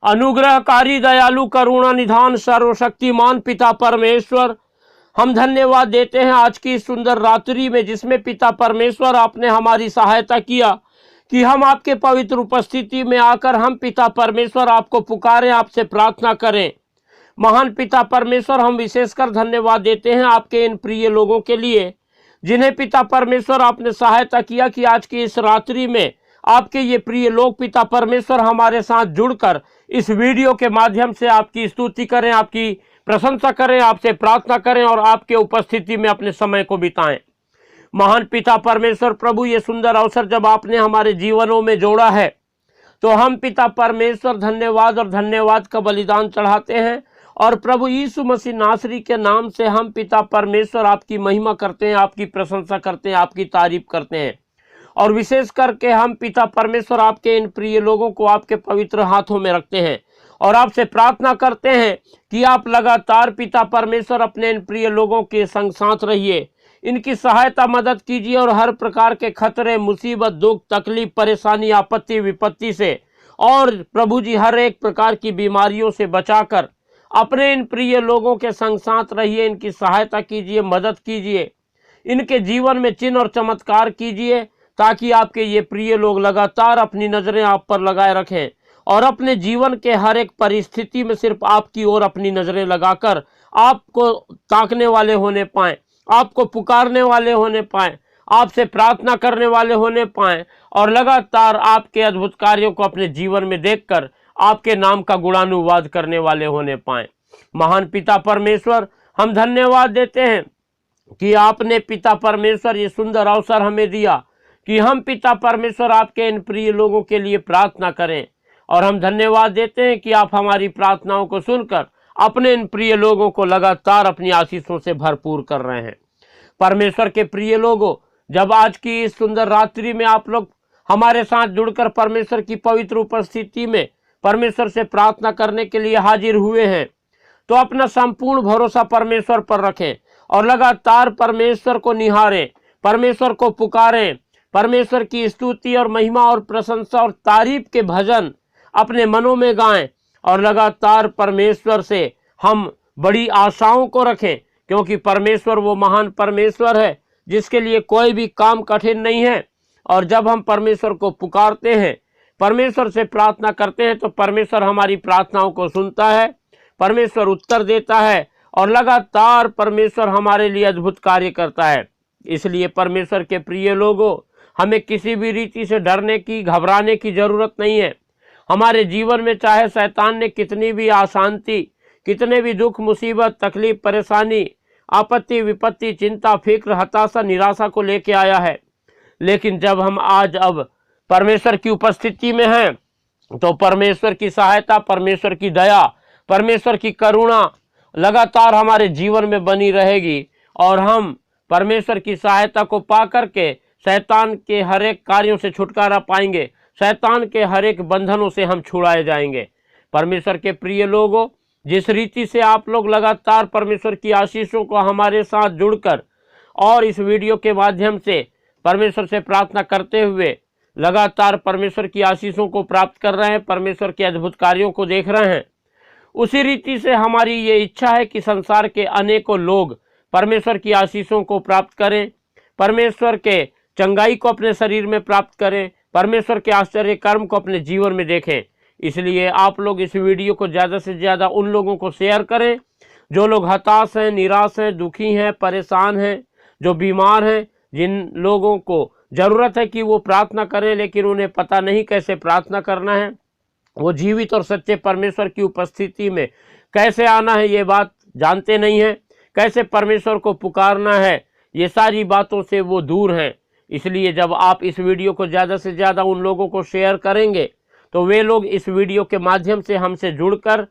अनुग्रहकारी दयालु करुणा निधान सर्वशक्तिमान पिता परमेश्वर, हम धन्यवाद देते हैं आज की सुंदर रात्रि में जिसमें पिता परमेश्वर आपने हमारी सहायता किया कि हम आपके पवित्र उपस्थिति में आकर हम पिता परमेश्वर आपको पुकारें, आपसे प्रार्थना करें। महान पिता परमेश्वर, हम विशेषकर धन्यवाद देते हैं आपके इन प्रिय लोगों के लिए जिन्हें पिता परमेश्वर आपने सहायता किया कि आज की इस रात्रि में आपके ये प्रिय लोग पिता परमेश्वर हमारे साथ जुड़कर इस वीडियो के माध्यम से आपकी स्तुति करें, आपकी प्रशंसा करें, आपसे प्रार्थना करें और आपके उपस्थिति में अपने समय को बिताएं। महान पिता परमेश्वर प्रभु, ये सुंदर अवसर जब आपने हमारे जीवनों में जोड़ा है तो हम पिता परमेश्वर धन्यवाद और धन्यवाद का बलिदान चढ़ाते हैं और प्रभु यीशु मसीह नासरी के नाम से हम पिता परमेश्वर आपकी महिमा करते हैं, आपकी प्रशंसा करते हैं, आपकी तारीफ करते हैं। और विशेष करके हम पिता परमेश्वर आपके इन प्रिय लोगों को आपके पवित्र हाथों में रखते हैं और आपसे प्रार्थना करते हैं कि आप लगातार पिता परमेश्वर अपने इन प्रिय लोगों के संग साथ रहिए, इनकी सहायता मदद कीजिए और हर प्रकार के खतरे, मुसीबत, दुख, तकलीफ, परेशानी, आपत्ति, विपत्ति से और प्रभु जी हर एक प्रकार की बीमारियों से बचाकर अपने इन प्रिय लोगों के संग साथ रहिए, इनकी सहायता कीजिए, मदद कीजिए, इनके जीवन में चिन्ह और चमत्कार कीजिए ताकि आपके ये प्रिय लोग लगातार अपनी नज़रें आप पर लगाए रखें और अपने जीवन के हर एक परिस्थिति में सिर्फ आपकी ओर अपनी नज़रें लगाकर आपको ताकने वाले होने पाएं, आपको पुकारने वाले होने पाएं, आपसे प्रार्थना करने वाले होने पाएं और लगातार आपके अद्भुत कार्यों को अपने जीवन में देखकर आपके नाम का गुणानुवाद करने वाले होने पाएं। महान पिता परमेश्वर, हम धन्यवाद देते हैं कि आपने पिता परमेश्वर ये सुंदर अवसर हमें दिया कि हम पिता परमेश्वर आपके इन प्रिय लोगों के लिए प्रार्थना करें और हम धन्यवाद देते हैं कि आप हमारी प्रार्थनाओं को सुनकर अपने इन प्रिय लोगों को लगातार अपनी आशीषों से भरपूर कर रहे हैं। परमेश्वर के प्रिय लोगों, जब आज की इस सुंदर रात्रि में आप लोग हमारे साथ जुड़कर परमेश्वर की पवित्र उपस्थिति में परमेश्वर से प्रार्थना करने के लिए हाजिर हुए हैं तो अपना संपूर्ण भरोसा परमेश्वर पर रखें और लगातार परमेश्वर को निहारें, परमेश्वर को पुकारें, परमेश्वर की स्तुति और महिमा और प्रशंसा और तारीफ के भजन अपने मनों में गाएं और लगातार परमेश्वर से हम बड़ी आशाओं को रखें क्योंकि परमेश्वर वो महान परमेश्वर है जिसके लिए कोई भी काम कठिन नहीं है। और जब हम परमेश्वर को पुकारते हैं, परमेश्वर से प्रार्थना करते हैं तो परमेश्वर हमारी प्रार्थनाओं को सुनता है, परमेश्वर उत्तर देता है और लगातार परमेश्वर हमारे लिए अद्भुत कार्य करता है। इसलिए परमेश्वर के प्रिय लोगों, हमें किसी भी रीति से डरने की, घबराने की जरूरत नहीं है। हमारे जीवन में चाहे शैतान ने कितनी भी अशांति, कितने भी दुख, मुसीबत, तकलीफ, परेशानी, आपत्ति, विपत्ति, चिंता, फिक्र, हताशा, निराशा को लेके आया है, लेकिन जब हम आज अब परमेश्वर की उपस्थिति में हैं तो परमेश्वर की सहायता, परमेश्वर की दया, परमेश्वर की करुणा लगातार हमारे जीवन में बनी रहेगी और हम परमेश्वर की सहायता को पा करके शैतान के हर एक कार्यों से छुटकारा पाएंगे, शैतान के हर एक बंधनों से हम छुड़ाए जाएंगे। परमेश्वर के प्रिय लोगों, जिस रीति से आप लोग लगातार परमेश्वर की आशीषों को हमारे साथ जुड़कर और इस वीडियो के माध्यम से परमेश्वर से प्रार्थना करते हुए लगातार परमेश्वर की आशीषों को प्राप्त कर रहे हैं, परमेश्वर के अद्भुत कार्यों को देख रहे हैं, उसी रीति से हमारी ये इच्छा है कि संसार के अनेकों लोग परमेश्वर की आशीषों को प्राप्त करें, परमेश्वर के चंगाई को अपने शरीर में प्राप्त करें, परमेश्वर के आश्चर्य कर्म को अपने जीवन में देखें। इसलिए आप लोग इस वीडियो को ज़्यादा से ज़्यादा उन लोगों को शेयर करें जो लोग हताश हैं, निराश हैं, दुखी हैं, परेशान हैं, जो बीमार हैं, जिन लोगों को ज़रूरत है कि वो प्रार्थना करें लेकिन उन्हें पता नहीं कैसे प्रार्थना करना है, वो जीवित और सच्चे परमेश्वर की उपस्थिति में कैसे आना है ये बात जानते नहीं हैं, कैसे परमेश्वर को पुकारना है, ये सारी बातों से वो दूर हैं। इसलिए जब आप इस वीडियो को ज़्यादा से ज़्यादा उन लोगों को शेयर करेंगे तो वे लोग इस वीडियो के माध्यम से हमसे जुड़कर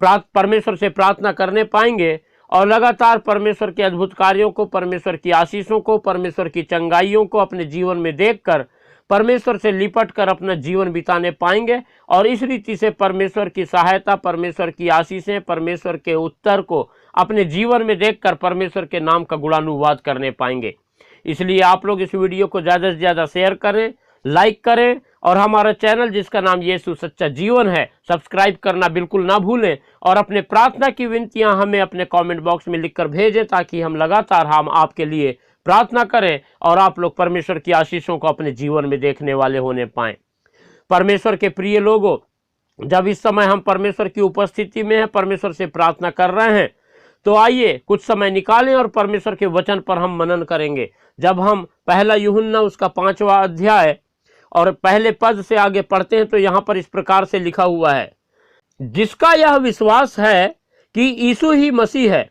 परमेश्वर से प्रार्थना करने पाएंगे और लगातार परमेश्वर के अद्भुत कार्यों को, परमेश्वर की आशीषों को, परमेश्वर की चंगाइयों को अपने जीवन में देखकर परमेश्वर से लिपट कर अपना जीवन बिताने पाएंगे और इस रीति से परमेश्वर की सहायता, परमेश्वर की आशीषें, परमेश्वर के उत्तर को अपने जीवन में देखकर परमेश्वर के नाम का गुणानुवाद करने पाएंगे। इसलिए आप लोग इस वीडियो को ज़्यादा से ज़्यादा शेयर करें, लाइक करें और हमारा चैनल जिसका नाम यीशु सच्चा जीवन है, सब्सक्राइब करना बिल्कुल ना भूलें। और अपने प्रार्थना की विनतियां हमें अपने कमेंट बॉक्स में लिखकर भेजें, ताकि हम लगातार आपके लिए प्रार्थना करें और आप लोग परमेश्वर की आशीषों को अपने जीवन में देखने वाले होने पाएं। परमेश्वर के प्रिय लोगों, जब इस समय हम परमेश्वर की उपस्थिति में हैं, परमेश्वर से प्रार्थना कर रहे हैं, तो आइए कुछ समय निकालें और परमेश्वर के वचन पर हम मनन करेंगे। जब हम पहला यूहन्ना उसका 5वां अध्याय और पहले पद से आगे पढ़ते हैं, तो यहाँ पर इस प्रकार से लिखा हुआ है, जिसका यह विश्वास है कि यीशु ही मसीह है,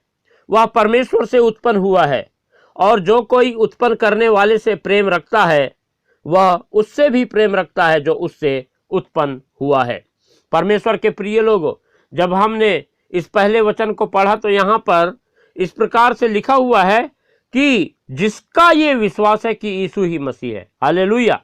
वह परमेश्वर से उत्पन्न हुआ है, और जो कोई उत्पन्न करने वाले से प्रेम रखता है, वह उससे भी प्रेम रखता है जो उससे उत्पन्न हुआ है। परमेश्वर के प्रिय लोगों, जब हमने इस पहले वचन को पढ़ा, तो यहाँ पर इस प्रकार से लिखा हुआ है कि जिसका ये विश्वास है कि यीशु ही मसीह है। हालेलुया।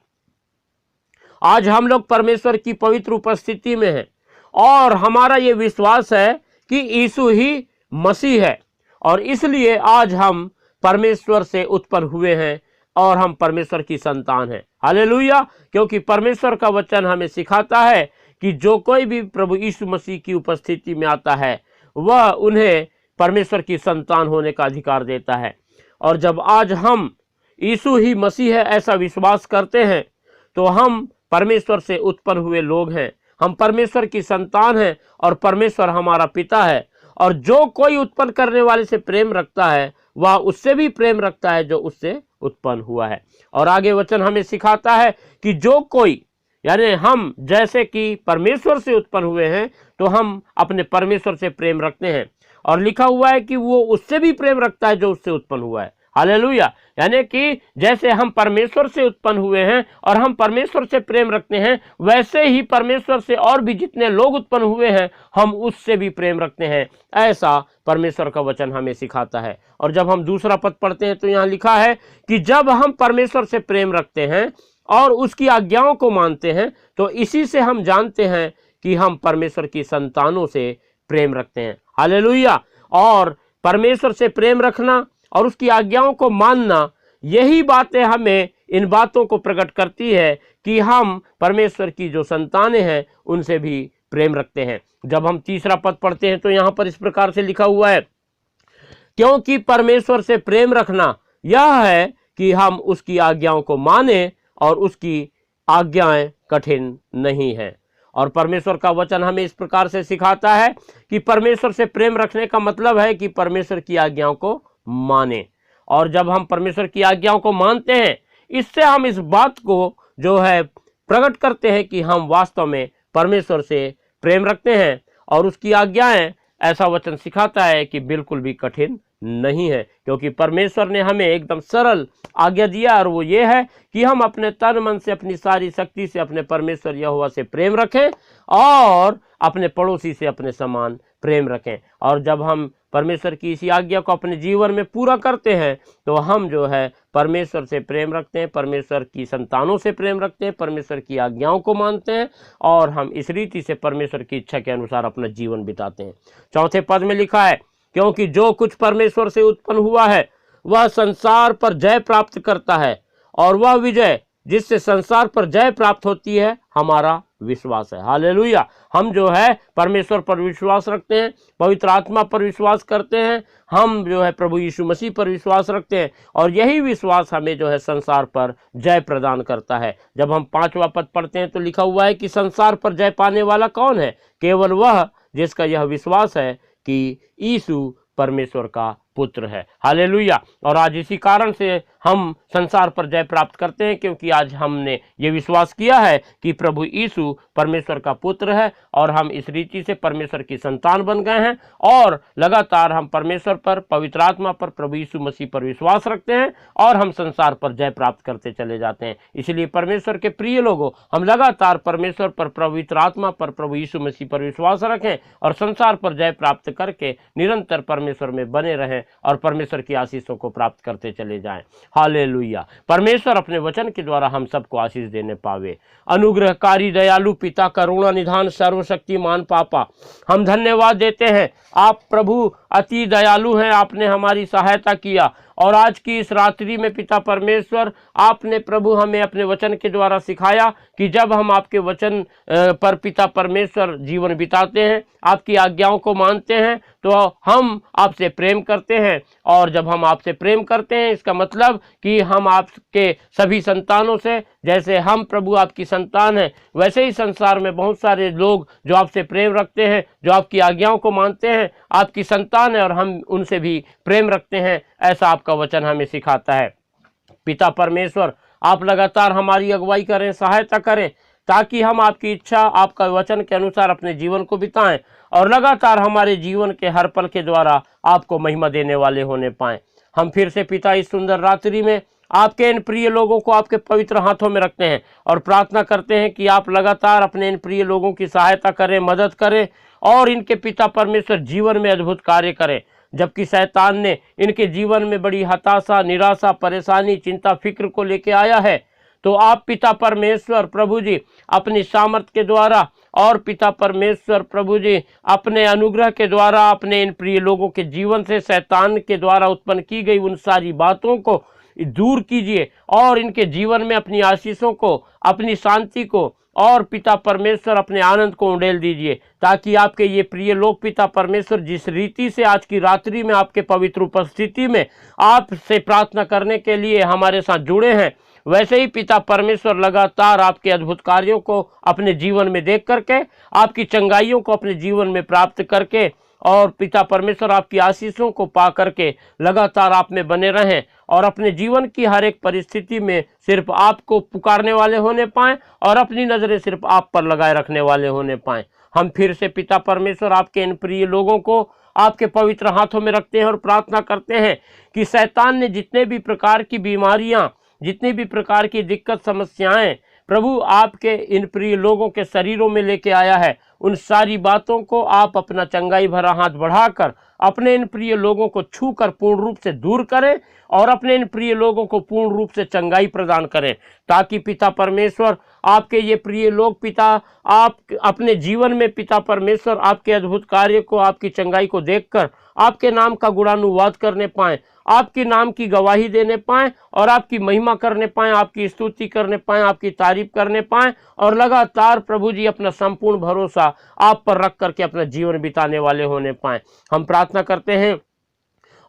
आज हम लोग परमेश्वर की पवित्र उपस्थिति में हैं और हमारा ये विश्वास है कि यीशु ही मसीह है, और इसलिए आज हम परमेश्वर से उत्पन्न हुए हैं और हम परमेश्वर की संतान हैं। हालेलुया। क्योंकि परमेश्वर का वचन हमें सिखाता है कि जो कोई भी प्रभु यीशु मसीह की उपस्थिति में आता है, वह उन्हें परमेश्वर की संतान होने का अधिकार देता है। और जब आज हम यीशु ही मसीह है ऐसा विश्वास करते हैं, तो हम परमेश्वर से उत्पन्न हुए लोग हैं, हम परमेश्वर की संतान हैं और परमेश्वर हमारा पिता है। और जो कोई उत्पन्न करने वाले से प्रेम रखता है, वह उससे भी प्रेम रखता है जो उससे उत्पन्न हुआ है। और आगे वचन हमें सिखाता है कि जो कोई, यानी हम जैसे कि परमेश्वर से उत्पन्न हुए हैं, तो हम अपने परमेश्वर से प्रेम रखते हैं। और लिखा हुआ है कि वो उससे भी प्रेम रखता है जो उससे उत्पन्न हुआ है। हालेलुया। यानी कि जैसे हम परमेश्वर से उत्पन्न हुए हैं और हम परमेश्वर से प्रेम रखते हैं, वैसे ही परमेश्वर से और भी जितने लोग उत्पन्न हुए हैं, हम उससे भी प्रेम रखते हैं। ऐसा परमेश्वर का वचन हमें सिखाता है। और जब हम दूसरा पद पढ़ते हैं, तो यहाँ लिखा है कि जब हम परमेश्वर से प्रेम रखते हैं और उसकी आज्ञाओं को मानते हैं, तो इसी से हम जानते हैं कि हम परमेश्वर की संतानों से प्रेम रखते हैं। हालेलुया। और परमेश्वर से प्रेम रखना और उसकी आज्ञाओं को मानना, यही बातें हमें इन बातों को प्रकट करती है कि हम परमेश्वर की जो संतानें हैं उनसे भी प्रेम रखते हैं। जब हम तीसरा पद पढ़ते हैं, तो यहाँ पर इस प्रकार से लिखा हुआ है, क्योंकि परमेश्वर से प्रेम रखना यह है कि हम उसकी आज्ञाओं को माने, और उसकी आज्ञाएं कठिन नहीं है। और परमेश्वर का वचन हमें इस प्रकार से सिखाता है कि परमेश्वर से प्रेम रखने का मतलब है कि परमेश्वर की आज्ञाओं को माने। और जब हम परमेश्वर की आज्ञाओं को मानते हैं, इससे हम इस बात को जो है प्रकट करते हैं कि हम वास्तव में परमेश्वर से प्रेम रखते हैं। और उसकी आज्ञाएं, ऐसा वचन सिखाता है कि बिल्कुल भी कठिन नहीं है, क्योंकि परमेश्वर ने हमें एकदम सरल आज्ञा दिया, और वो ये है कि हम अपने तन मन से, अपनी सारी शक्ति से अपने परमेश्वर यहोवा से प्रेम रखें और अपने पड़ोसी से अपने समान प्रेम रखें। और जब हम परमेश्वर की इसी आज्ञा को अपने जीवन में पूरा करते हैं, तो हम जो है परमेश्वर से प्रेम रखते हैं, परमेश्वर की संतानों से प्रेम रखते हैं, परमेश्वर की आज्ञाओं को मानते हैं, और हम इस रीति से परमेश्वर की इच्छा के अनुसार अपना जीवन बिताते हैं। चौथे पद में लिखा है, क्योंकि जो कुछ परमेश्वर से उत्पन्न हुआ है वह संसार पर जय प्राप्त करता है, और वह विजय जिससे संसार पर जय प्राप्त होती है हमारा विश्वास है। हालेलुया। हम जो है परमेश्वर पर विश्वास रखते हैं, पवित्र आत्मा पर विश्वास करते हैं, हम जो है प्रभु यीशु मसीह पर विश्वास रखते हैं, और यही विश्वास हमें जो है संसार पर जय प्रदान करता है। जब हम 5वां पद पढ़ते हैं, तो लिखा हुआ है कि संसार पर जय पाने वाला कौन है? केवल वह जिसका यह विश्वास है कि यीशु परमेश्वर का पुत्र है। हालेलुया। और आज इसी कारण से हम संसार पर जय प्राप्त करते हैं, क्योंकि आज हमने ये विश्वास किया है कि प्रभु यीशु परमेश्वर का पुत्र है, और हम इस रीति से परमेश्वर की संतान बन गए हैं। और लगातार हम परमेश्वर पर, पवित्र आत्मा पर, प्रभु यीशु मसीह पर विश्वास रखते हैं, और हम संसार पर जय प्राप्त करते चले जाते हैं। इसलिए परमेश्वर के प्रिय लोगों, हम लगातार परमेश्वर पर, पवित्र आत्मा पर, प्रभु यीशु मसीह पर विश्वास रखें, और संसार पर जय प्राप्त करके निरंतर परमेश्वर में बने रहें, और परमेश्वर की आशीषों को प्राप्त करते चले जाएं। हालेलुया। परमेश्वर अपने वचन के द्वारा हम सबको आशीष देने पावे। अनुग्रहकारी, दयालु पिता, करुणा निधान, सर्वशक्तिमान पापा, हम धन्यवाद देते हैं। आप प्रभु अति दयालु हैं, आपने हमारी सहायता किया। और आज की इस रात्रि में पिता परमेश्वर, आपने प्रभु हमें अपने वचन के द्वारा सिखाया कि जब हम आपके वचन पर पिता परमेश्वर जीवन बिताते हैं, आपकी आज्ञाओं को मानते हैं, तो हम आपसे प्रेम करते हैं। और जब हम आपसे प्रेम करते हैं, इसका मतलब कि हम आपके सभी संतानों से, जैसे हम प्रभु आपकी संतान हैं, वैसे ही संसार में बहुत सारे लोग जो आपसे प्रेम रखते हैं, जो आपकी आज्ञाओं को मानते हैं, आपकी संतान है और हम उनसे भी प्रेम रखते हैं, ऐसा आपका वचन हमें सिखाता है। पिता परमेश्वर, आप लगातार हमारी अगुवाई करें, सहायता करें, ताकि हम आपकी इच्छा, आपका वचन के अनुसार अपने जीवन को बिताएं और लगातार हमारे जीवन के हर पल के द्वारा आपको महिमा देने वाले होने पाएं। हम फिर से पिता इस सुंदर रात्रि में आपके इन प्रिय लोगों को आपके पवित्र हाथों में रखते हैं और प्रार्थना करते हैं कि आप लगातार अपने इन प्रिय लोगों की सहायता करें, मदद करें और इनके पिता परमेश्वर जीवन में अद्भुत कार्य करें। जबकि शैतान ने इनके जीवन में बड़ी हताशा, निराशा, परेशानी, चिंता, फिक्र को लेके आया है, तो आप पिता परमेश्वर प्रभु जी अपनी सामर्थ्य के द्वारा और पिता परमेश्वर प्रभु जी अपने अनुग्रह के द्वारा अपने इन प्रिय लोगों के जीवन से शैतान के द्वारा उत्पन्न की गई उन सारी बातों को दूर कीजिए और इनके जीवन में अपनी आशीषों को, अपनी शांति को और पिता परमेश्वर अपने आनंद को उंडेल दीजिए, ताकि आपके ये प्रिय लोग पिता परमेश्वर जिस रीति से आज की रात्रि में आपके पवित्र उपस्थिति में आपसे प्रार्थना करने के लिए हमारे साथ जुड़े हैं, वैसे ही पिता परमेश्वर लगातार आपके अद्भुत कार्यों को अपने जीवन में देख करके, आपकी चंगाइयों को अपने जीवन में प्राप्त करके और पिता परमेश्वर आपकी आशीषों को पा करके लगातार आप में बने रहें और अपने जीवन की हर एक परिस्थिति में सिर्फ आपको पुकारने वाले होने पाएं और अपनी नज़रें सिर्फ आप पर लगाए रखने वाले होने पाएं। हम फिर से पिता परमेश्वर आपके इन प्रिय लोगों को आपके पवित्र हाथों में रखते हैं और प्रार्थना करते हैं कि शैतान ने जितने भी प्रकार की बीमारियां, जितनी भी प्रकार की दिक्कत, समस्याएं प्रभु आपके इन प्रिय लोगों के शरीरों में लेके आया है, उन सारी बातों को आप अपना चंगाई भरा हाथ बढ़ाकर अपने इन प्रिय लोगों को छूकर पूर्ण रूप से दूर करें और अपने इन प्रिय लोगों को पूर्ण रूप से चंगाई प्रदान करें, ताकि पिता परमेश्वर आपके ये प्रिय लोग पिता आप अपने जीवन में पिता परमेश्वर आपके अद्भुत कार्य को, आपकी चंगाई को देखकर आपके नाम का गुणानुवाद करने पाएं, आपके नाम की गवाही देने पाएं और आपकी महिमा करने पाएं, आपकी स्तुति करने पाएं, आपकी तारीफ करने पाएं और लगातार प्रभु जी अपना संपूर्ण भरोसा आप पर रख करके अपना जीवन बिताने वाले होने पाएं। हम प्रार्थना करते हैं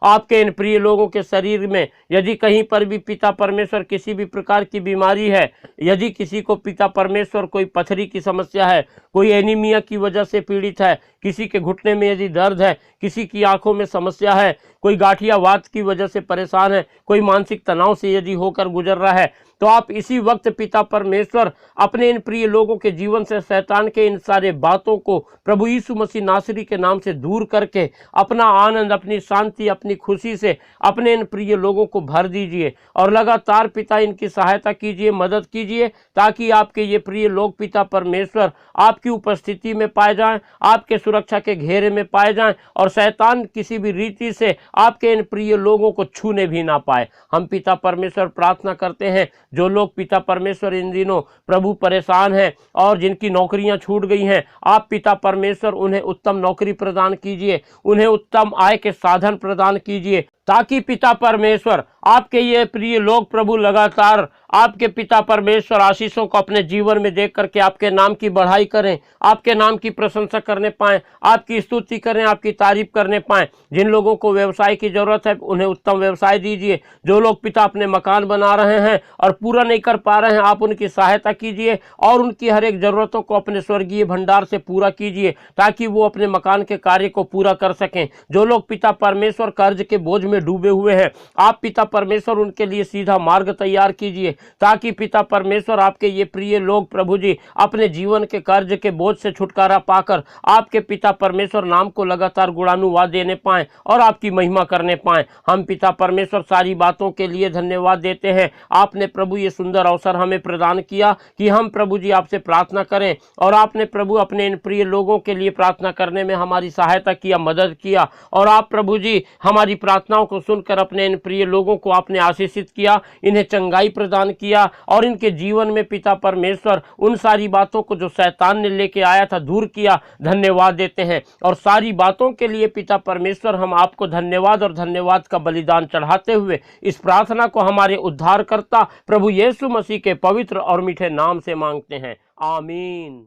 आपके इन प्रिय लोगों के शरीर में यदि कहीं पर भी पिता परमेश्वर किसी भी प्रकार की बीमारी है, यदि किसी को पिता परमेश्वर कोई पथरी की समस्या है, कोई एनीमिया की वजह से पीड़ित है, किसी के घुटने में यदि दर्द है, किसी की आंखों में समस्या है, कोई गांठिया वात की वजह से परेशान है, कोई मानसिक तनाव से यदि होकर गुजर रहा है, तो आप इसी वक्त पिता परमेश्वर अपने इन प्रिय लोगों के जीवन से शैतान के इन सारे बातों को प्रभु यीशु मसीह नासरी के नाम से दूर करके अपना आनंद, अपनी शांति, अपनी खुशी से अपने इन प्रिय लोगों को भर दीजिए और लगातार पिता इनकी सहायता कीजिए, मदद कीजिए, ताकि आपके ये प्रिय लोग पिता परमेश्वर आपकी उपस्थिति में पाए जाएं, आपके सुरक्षा के घेरे में पाए जाएं और शैतान किसी भी रीति से आपके इन प्रिय लोगों को छूने भी ना पाए। हम पिता परमेश्वर प्रार्थना करते हैं, जो लोग पिता परमेश्वर इन दिनों प्रभु परेशान हैं और जिनकी नौकरियां छूट गई हैं, आप पिता परमेश्वर उन्हें उत्तम नौकरी प्रदान कीजिए, उन्हें उत्तम आय के साधन प्रदान कीजिए, ताकि पिता परमेश्वर आपके ये प्रिय लोग प्रभु लगातार आपके पिता परमेश्वर आशीषों को अपने जीवन में देख करके आपके नाम की बढ़ाई करें, आपके नाम की प्रशंसा करने पाएं, आपकी स्तुति करें, आपकी तारीफ करने पाएं। जिन लोगों को व्यवसाय की जरूरत है उन्हें उत्तम व्यवसाय दीजिए। जो लोग पिता अपने मकान बना रहे हैं और पूरा नहीं कर पा रहे हैं, आप उनकी सहायता कीजिए और उनकी हर एक जरूरतों को अपने स्वर्गीय भंडार से पूरा कीजिए, ताकि वो अपने मकान के कार्य को पूरा कर सकें। जो लोग पिता परमेश्वर कर्ज के बोझ में डूबे हुए हैं, आप पिता परमेश्वर उनके लिए सीधा मार्ग तैयार कीजिए, ताकि पिता परमेश्वर आपके ये प्रिय लोग प्रभु जी अपने जीवन के कर्ज के बोझ से छुटकारा पाकर आपके पिता परमेश्वर नाम को लगातार गुणानुवाद देने पाएं और आपकी महिमा करने पाएं। हम पिता परमेश्वर सारी बातों के लिए धन्यवाद देते हैं। आपने प्रभु ये सुंदर अवसर हमें प्रदान किया कि हम प्रभु जी आपसे प्रार्थना करें और आपने प्रभु अपने इन प्रिय लोगों के लिए प्रार्थना करने में हमारी सहायता किया, मदद किया और आप प्रभु जी हमारी प्रार्थना प्रार्थनाओं को सुनकर अपने इन प्रिय लोगों को आपने आशीषित किया, इन्हें चंगाई प्रदान किया और इनके जीवन में पिता परमेश्वर उन सारी बातों को जो शैतान ने लेके आया था दूर किया। धन्यवाद देते हैं और सारी बातों के लिए पिता परमेश्वर हम आपको धन्यवाद और धन्यवाद का बलिदान चढ़ाते हुए इस प्रार्थना को हमारे उद्धारकर्ता प्रभु यीशु मसीह के पवित्र और मीठे नाम से मांगते हैं। आमीन।